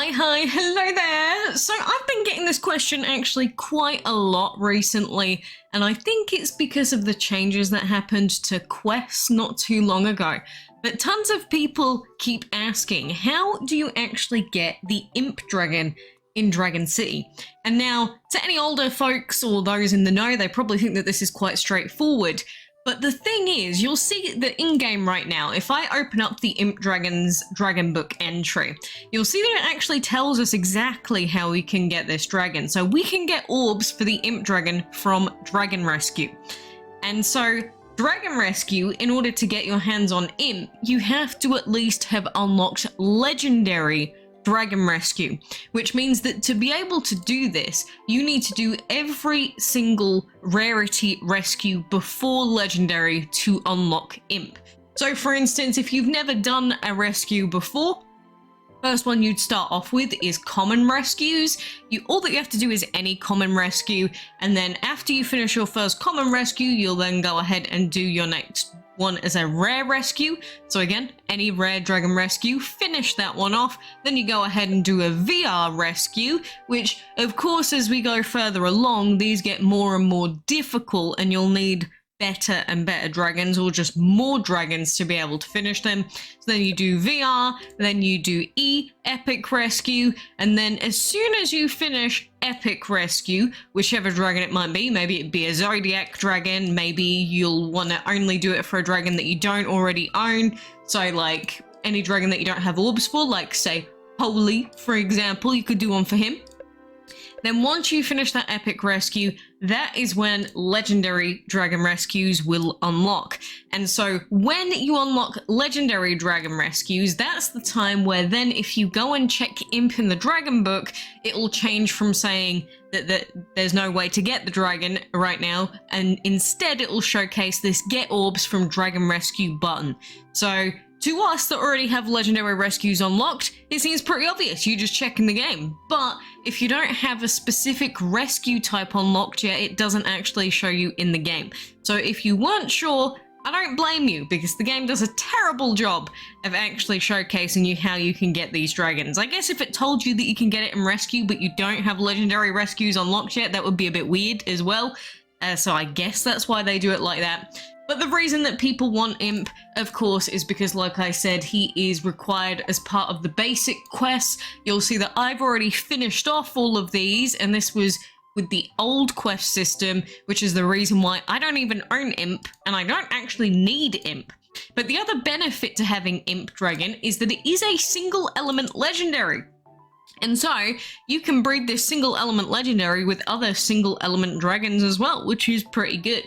Hi, hello there. So I've been getting this question actually quite a lot recently, and I think it's because of the changes that happened to quests not too long ago. But tons of people keep asking, how do you actually get the Imp Dragon in Dragon City? And now, to any older folks or those in the know, they probably think that this is quite straightforward. But the thing is, you'll see that in-game right now, if I open up the Imp Dragon's Dragon Book entry, you'll see that it actually tells us exactly how we can get this dragon. So we can get orbs for the Imp Dragon from Dragon Rescue. And so Dragon Rescue, in order to get your hands on Imp, you have to at least have unlocked Legendary Dragon Rescue, which means that to be able to do this, you need to do every single rarity rescue before Legendary to unlock Imp. So for instance, if you've never done a rescue before, first one you'd start off with is common rescues. All that you have to do is any common rescue, and then after you finish your first common rescue, you'll then go ahead and do your next one as a rare rescue. So again, any rare dragon rescue, finish that one off, then you go ahead and do a VR rescue, which of course as we go further along, these get more and more difficult and you'll need better and better dragons, or just more dragons to be able to finish them. So then you do VR, then you do Epic Rescue, and then as soon as you finish Epic Rescue, whichever dragon it might be, maybe it'd be a Zodiac dragon, maybe you'll want to only do it for a dragon that you don't already own, so like any dragon that you don't have orbs for, like say Holy, for example, you could do one for him. Then once you finish that Epic Rescue, that is when Legendary Dragon Rescues will unlock. And so when you unlock Legendary Dragon Rescues, that's the time where then if you go and check Imp in the Dragon Book, it will change from saying that there's no way to get the dragon right now, and instead it will showcase this Get Orbs from Dragon Rescue button. So to us that already have Legendary Rescues unlocked, it seems pretty obvious, you just check in the game. But if you don't have a specific rescue type unlocked yet, it doesn't actually show you in the game. So if you weren't sure, I don't blame you, because the game does a terrible job of actually showcasing you how you can get these dragons. I guess if it told you that you can get it in Rescue, but you don't have Legendary Rescues unlocked yet, that would be a bit weird as well. So I guess that's why they do it like that. But the reason that people want Imp, of course, is because, like I said, he is required as part of the basic quests. You'll see that I've already finished off all of these, and this was with the old quest system, which is the reason why I don't even own Imp, and I don't actually need Imp. But the other benefit to having Imp Dragon is that it is a single element legendary. And so you can breed this single element legendary with other single element dragons as well, which is pretty good.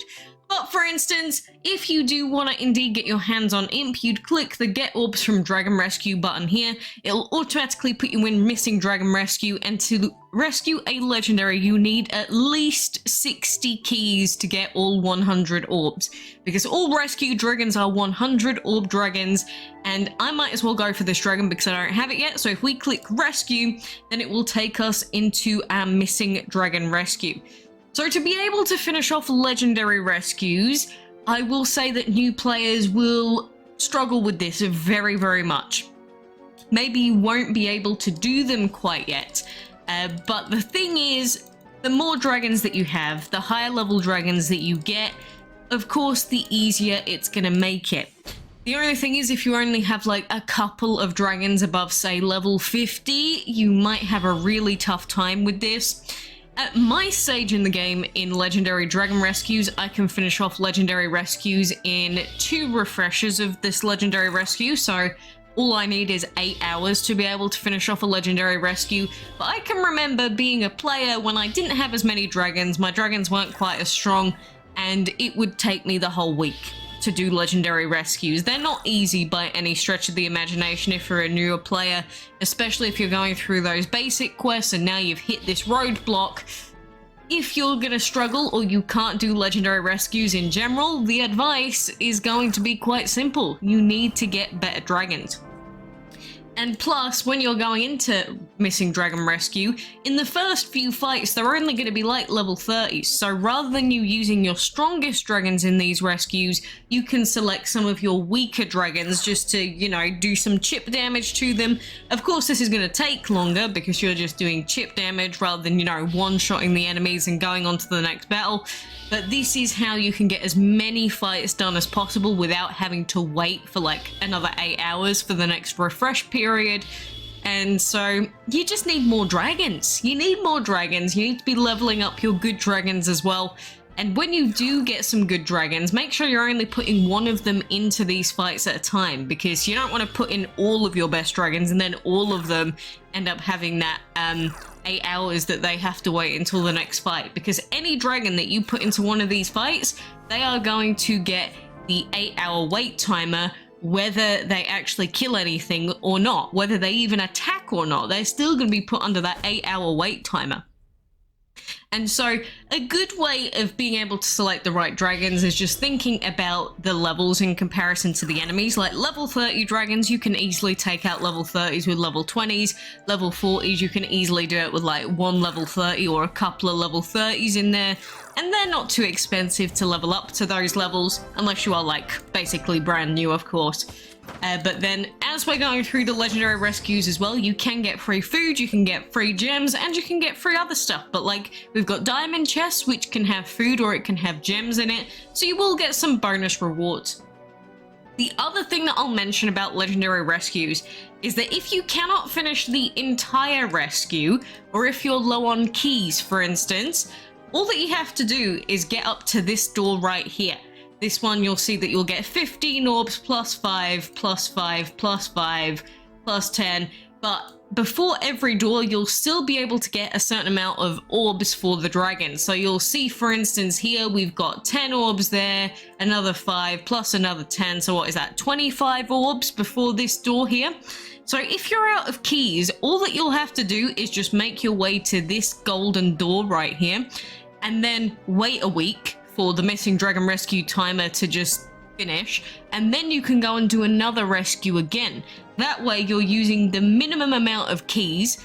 But for instance, if you do want to indeed get your hands on Imp, you'd click the Get Orbs from Dragon Rescue button here. It'll automatically put you in Missing Dragon Rescue, and to rescue a legendary, you need at least 60 keys to get all 100 orbs. Because all rescue dragons are 100 orb dragons, and I might as well go for this dragon because I don't have it yet. So if we click Rescue, then it will take us into our Missing Dragon Rescue. So to be able to finish off Legendary Rescues, I will say that new players will struggle with this very, very much. Maybe you won't be able to do them quite yet, but the thing is, the more dragons that you have, the higher level dragons that you get, of course, the easier it's going to make it. The only thing is, if you only have like a couple of dragons above, say, level 50, you might have a really tough time with this. At my stage in the game in Legendary Dragon Rescues, I can finish off Legendary Rescues in 2 refreshers of this Legendary Rescue, so all I need is 8 hours to be able to finish off a Legendary Rescue. But I can remember being a player when I didn't have as many dragons, my dragons weren't quite as strong, and it would take me the whole week to do Legendary Rescues. They're not easy by any stretch of the imagination if you're a newer player, especially if you're going through those basic quests and now you've hit this roadblock. If you're gonna struggle or you can't do Legendary Rescues in general, the advice is going to be quite simple. You need to get better dragons. And plus, when you're going into Missing Dragon Rescue, in the first few fights, they're only going to be like level 30s. So rather than you using your strongest dragons in these rescues, you can select some of your weaker dragons just to, you know, do some chip damage to them. Of course, this is going to take longer because you're just doing chip damage rather than, you know, one-shotting the enemies and going on to the next battle. But this is how you can get as many fights done as possible without having to wait for like another 8 hours for the next refresh period. And so you just need more dragons. You need more dragons. You need to be leveling up your good dragons as well. And when you do get some good dragons, make sure you're only putting one of them into these fights at a time, because you don't want to put in all of your best dragons and then all of them end up having that 8 hours that they have to wait until the next fight. Because any dragon that you put into one of these fights, they are going to get the 8-hour wait timer, whether they actually kill anything or not, whether they even attack or not. They're still going to be put under that 8-hour wait timer. And so a good way of being able to select the right dragons is just thinking about the levels in comparison to the enemies. Like level 30 dragons, you can easily take out level 30s with level 20s. Level 40s, you can easily do it with like one level 30 or a couple of level 30s in there. And they're not too expensive to level up to those levels, unless you are like basically brand new, of course. But then as we're going through the legendary rescues as well, you can get free food, you can get free gems, and you can get free other stuff. But like, we've got diamond chests, which can have food or it can have gems in it, so you will get some bonus rewards. The other thing that I'll mention about legendary rescues is that if you cannot finish the entire rescue, or if you're low on keys, for instance, all that you have to do is get up to this door right here. This one, you'll see that you'll get 15 orbs plus 5, plus 5, plus 5, plus 10. But before every door, you'll still be able to get a certain amount of orbs for the dragon. So you'll see, for instance, here we've got 10 orbs there, another 5, plus another 10. So what is that? 25 orbs before this door here. So if you're out of keys, all that you'll have to do is just make your way to this golden door right here, and then wait a week for the Missing Dragon Rescue timer to just finish, and then you can go and do another rescue again. That way you're using the minimum amount of keys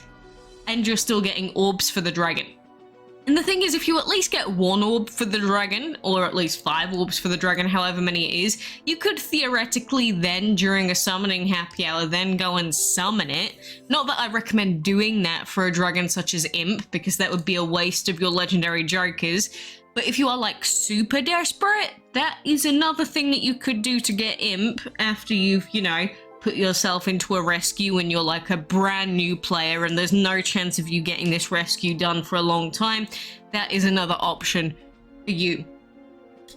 and you're still getting orbs for the dragon. And the thing is, if you at least get 1 orb for the dragon, or at least 5 orbs for the dragon, however many it is, you could theoretically then, during a summoning happy hour, then go and summon it. Not that I recommend doing that for a dragon such as Imp, because that would be a waste of your legendary jokers. But if you are like super desperate, that is another thing that you could do to get Imp after you've, you know, put yourself into a rescue and you're like a brand new player and there's no chance of you getting this rescue done for a long time. That is another option for you.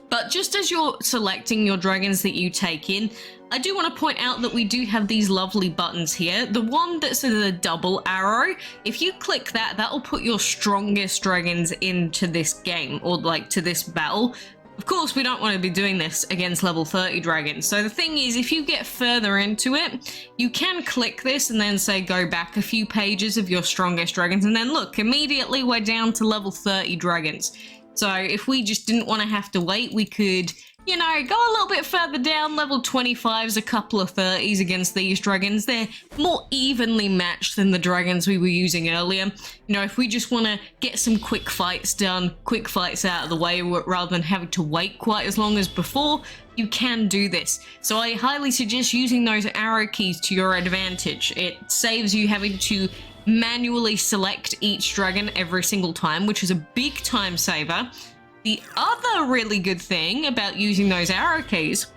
But just as you're selecting your dragons that you take in, I do want to point out that we do have these lovely buttons here. The one that's the double arrow, if you click that, that will put your strongest dragons into this game, or like to this battle. Of course, we don't want to be doing this against level 30 dragons. So the thing is, if you get further into it, you can click this and then say go back a few pages of your strongest dragons, and then look, immediately we're down to level 30 dragons. So if we just didn't want to have to wait, we could, you know, go a little bit further down, level 25s, a couple of 30s against these dragons. They're more evenly matched than the dragons we were using earlier. You know, if we just want to get some quick fights done, quick fights out of the way, rather than having to wait quite as long as before, you can do this. So I highly suggest using those arrow keys to your advantage. It saves you having to manually select each dragon every single time, which is a big time saver. The other really good thing about using those arrow keys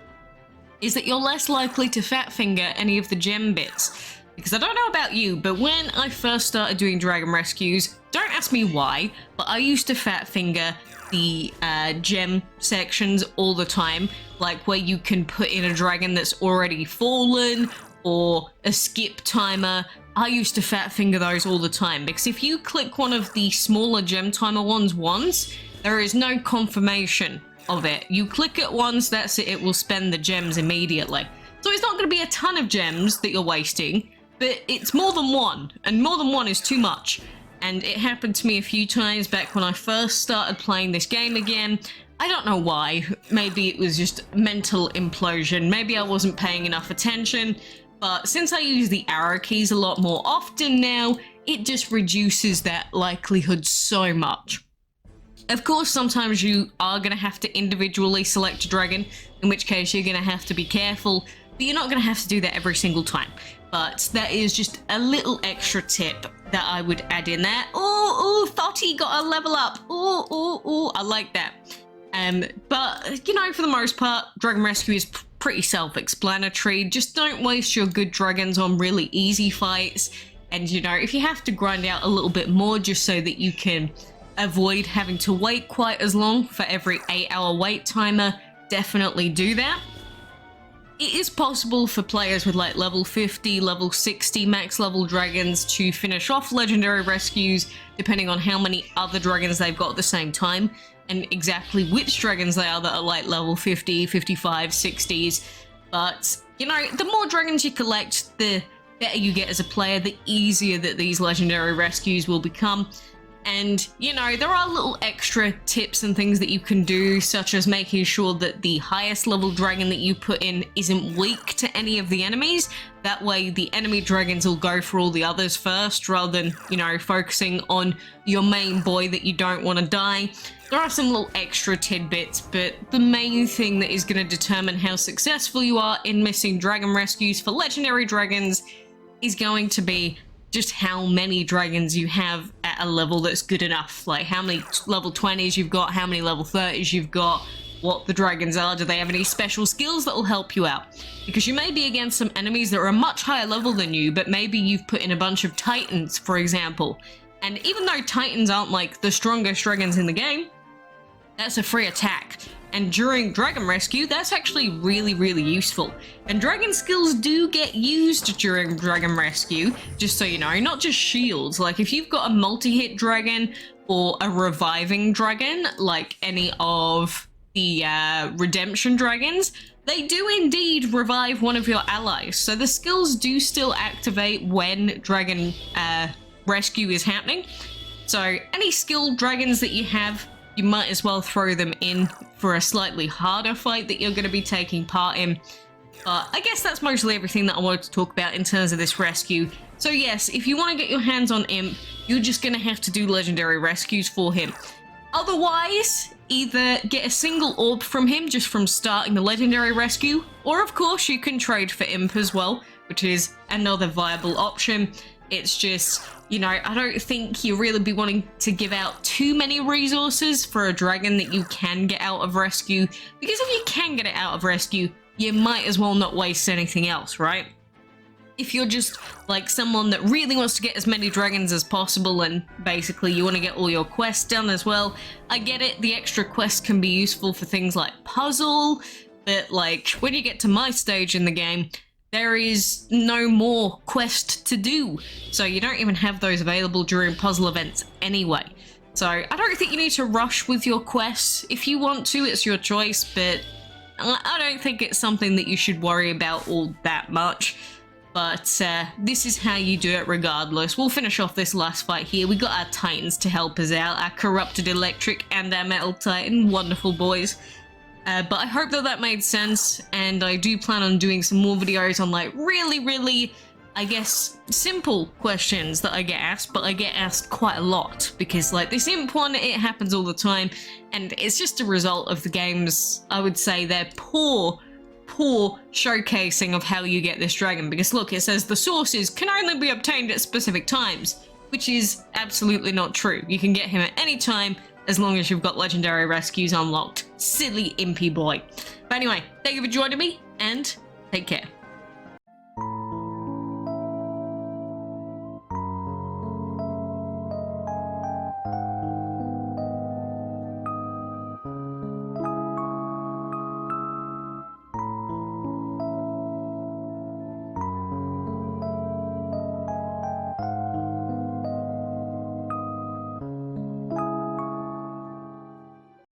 is that you're less likely to fat finger any of the gem bits. Because I don't know about you, but when I first started doing dragon rescues, don't ask me why, but I used to fat finger the gem sections all the time, like where you can put in a dragon that's already fallen or a skip timer. I used to fat finger those all the time, because if you click one of the smaller gem timer ones once, there is no confirmation of it. You click it once, that's it, it will spend the gems immediately. So it's not going to be a ton of gems that you're wasting, but it's more than one, and more than one is too much. And it happened to me a few times back when I first started playing this game again. I don't know why. Maybe it was just mental implosion. Maybe I wasn't paying enough attention. but since I use the arrow keys a lot more often now, it just reduces that likelihood so much. Of course, sometimes you are going to have to individually select a dragon, in which case you're going to have to be careful, but you're not going to have to do that every single time. But that is just a little extra tip that I would add in there. Oh, Thotty got a level up. Oh, I like that. But, you know, for the most part, Dragon Rescue is pretty self-explanatory. Just don't waste your good dragons on really easy fights. And, you know, if you have to grind out a little bit more just so that you can avoid having to wait quite as long for every 8-hour wait timer, definitely do that. It is possible for players with like level 50, level 60 max level dragons to finish off legendary rescues depending on how many other dragons they've got at the same time and exactly which dragons they are that are like level 50, 55, 60s. But, you know, the more dragons you collect, the better you get as a player, the easier that these legendary rescues will become. And, you know, there are little extra tips and things that you can do, such as making sure that the highest level dragon that you put in isn't weak to any of the enemies. That way the enemy dragons will go for all the others first, rather than, you know, focusing on your main boy that you don't want to die. There are some little extra tidbits, but the main thing that is going to determine how successful you are in missing dragon rescues for legendary dragons is going to be just how many dragons you have at a level that's good enough. Like how many level 20s you've got, how many level 30s you've got, what the dragons are, do they have any special skills that will help you out? Because you may be against some enemies that are a much higher level than you, but maybe you've put in a bunch of titans, for example. And even though titans aren't like the strongest dragons in the game, that's a free attack. And during Dragon Rescue, that's actually really, really useful. And dragon skills do get used during Dragon Rescue, just so you know, not just shields. Like if you've got a multi-hit dragon or a reviving dragon, like any of the redemption dragons, they do indeed revive one of your allies. So the skills do still activate when Dragon Rescue is happening. So any skilled dragons that you have, you might as well throw them in for a slightly harder fight that you're going to be taking part in. But I guess that's mostly everything that I wanted to talk about in terms of this rescue. So yes, if you want to get your hands on Imp, you're just going to have to do legendary rescues for him. Otherwise, either get a single orb from him just from starting the legendary rescue, or of course you can trade for Imp as well, which is another viable option. It's just, you know, I don't think you really be wanting to give out too many resources for a dragon that you can get out of rescue, because if you can get it out of rescue, you might as well not waste anything else, right? If you're just like someone that really wants to get as many dragons as possible and basically you want to get all your quests done as well, I get it, the extra quests can be useful for things like puzzle, but like when you get to my stage in the game, there is no more quest to do, so you don't even have those available during puzzle events anyway. So I don't think you need to rush with your quests. If you want to, it's your choice, but I don't think it's something that you should worry about all that much. But this is how you do it regardless. We'll finish off this last fight here. We got our titans to help us out, our corrupted electric and our metal titan, wonderful boys. But I hope that that made sense, and I do plan on doing some more videos on like really, I guess, simple questions that I get asked, but I get asked quite a lot because like this imp one, it happens all the time, and it's just a result of the game's, I would say, their poor showcasing of how you get this dragon. Because look, it says the sources can only be obtained at specific times, which is absolutely not true. You can get him at any time, as long as you've got legendary rescues unlocked. Silly impy boy. But anyway, thank you for joining me, and take care.